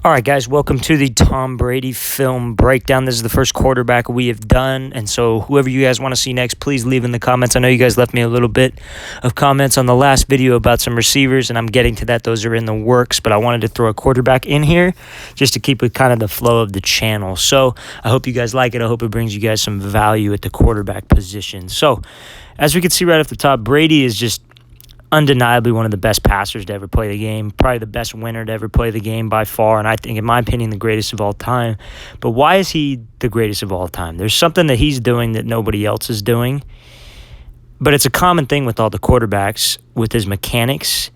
All right, guys, welcome to the Tom Brady film breakdown. This is the first quarterback we have done, and so whoever you guys want to see next, please leave in the comments. I know you guys left me a little bit of comments on the last video about some receivers, and I'm getting to that. Those are in the works, but I wanted to throw a quarterback in here just to keep with kind of the flow of the channel. So I hope you guys like it. I hope it brings you guys some value at the quarterback position. So as we can see right off the top, Brady is just undeniably one of the best passers to ever play the game, probably the best winner to ever play the game by far, and I think, in my opinion, the greatest of all time. But why is he the greatest of all time? There's something that he's doing that nobody else is doing, but it's a common thing with all the quarterbacks with his mechanics,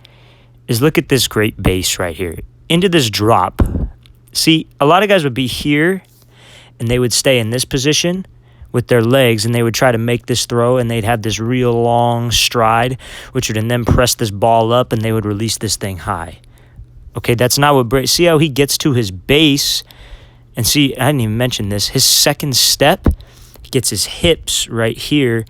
is look at this great base right here. Into this drop. See, a lot of guys would be here, and they would stay in this position with their legs, and they would try to make this throw, and they'd have this real long stride, which would then press this ball up, and they would release this thing high. Okay, that's not what Brady... See how he gets to his base, and see, I didn't even mention this, his second step, he gets his hips right here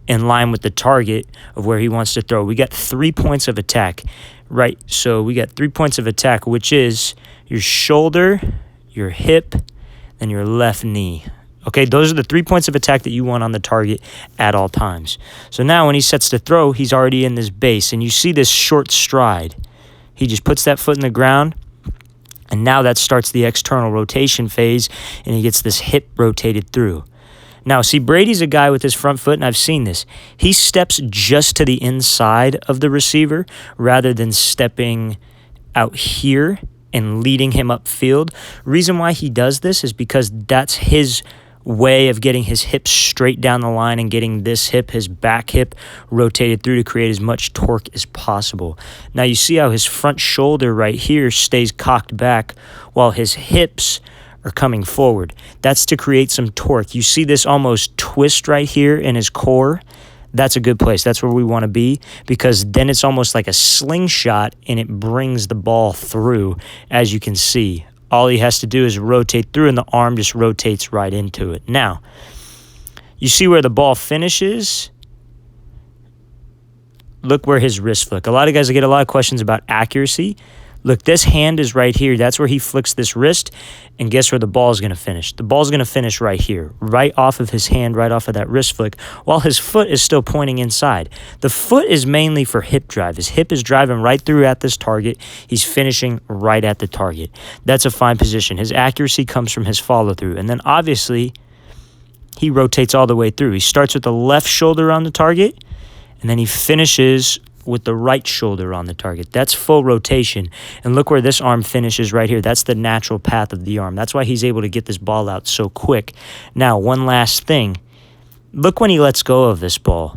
in line with the target of where he wants to throw. We got 3 points of attack, right? So we got 3 points of attack, which is your shoulder, your hip, and your left knee. Okay, those are the 3 points of attack that you want on the target at all times. So now when he sets to throw, he's already in this base. And you see this short stride. He just puts that foot in the ground. And now that starts the external rotation phase. And he gets this hip rotated through. Now, see, Brady's a guy with his front foot, and I've seen this. He steps just to the inside of the receiver rather than stepping out here and leading him upfield. Reason why he does this is because that's his way of getting his hips straight down the line and getting this hip, his back hip, rotated through to create as much torque as possible. Now you see how his front shoulder right here stays cocked back while his hips are coming forward. That's to create some torque. You see this almost twist right here in his core. That's a good place. That's where we want to be, because then it's almost like a slingshot and it brings the ball through, as you can see. All he has to do is rotate through, and the arm just rotates right into it. Now, you see where the ball finishes? Look where his wrist flick. A lot of guys get a lot of questions about accuracy. Look, this hand is right here. That's where he flicks this wrist, and guess where the ball is going to finish? The ball is going to finish right here, right off of his hand, right off of that wrist flick, while his foot is still pointing inside. The foot is mainly for hip drive. His hip is driving right through at this target. He's finishing right at the target. That's a fine position. His accuracy comes from his follow-through, and then obviously he rotates all the way through. He starts with the left shoulder on the target, and then he finishes with the right shoulder on the target. That's full rotation. And look where this arm finishes right here. That's the natural path of the arm. That's why he's able to get this ball out so quick. Now, one last thing. Look when he lets go of this ball.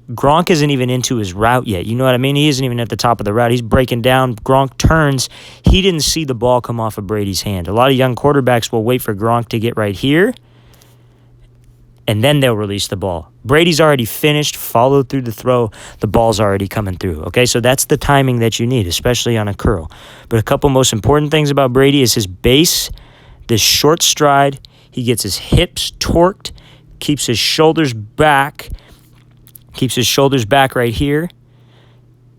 Gronk isn't even into his route yet. You know what I mean? He isn't even at the top of the route. He's breaking down. Gronk turns. He didn't see the ball come off of Brady's hand. A lot of young quarterbacks will wait for Gronk to get right here, and then they'll release the ball. Brady's already finished, followed through the throw. The ball's already coming through. Okay, so that's the timing that you need, especially on a curl. But a couple most important things about Brady is his base, this short stride. He gets his hips torqued, keeps his shoulders back right here,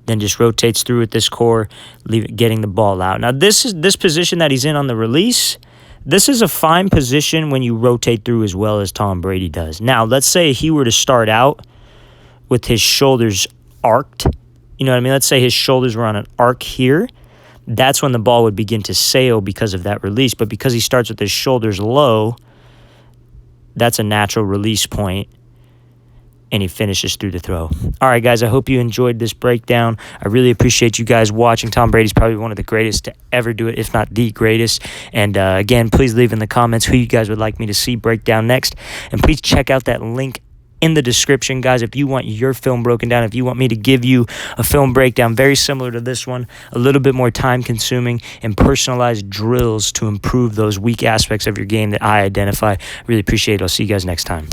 then just rotates through with this core, getting the ball out. Now, this position that he's in on the release, this is a fine position when you rotate through as well as Tom Brady does. Now, let's say he were to start out with his shoulders arced. You know what I mean? Let's say his shoulders were on an arc here. That's when the ball would begin to sail because of that release. But because he starts with his shoulders low, that's a natural release point, and he finishes through the throw. All right, guys, I hope you enjoyed this breakdown. I really appreciate you guys watching. Tom Brady's probably one of the greatest to ever do it, if not the greatest. And again, please leave in the comments who you guys would like me to see break down next. And please check out that link in the description, guys, if you want your film broken down, if you want me to give you a film breakdown very similar to this one, a little bit more time-consuming, and personalized drills to improve those weak aspects of your game that I identify. Really appreciate it. I'll see you guys next time.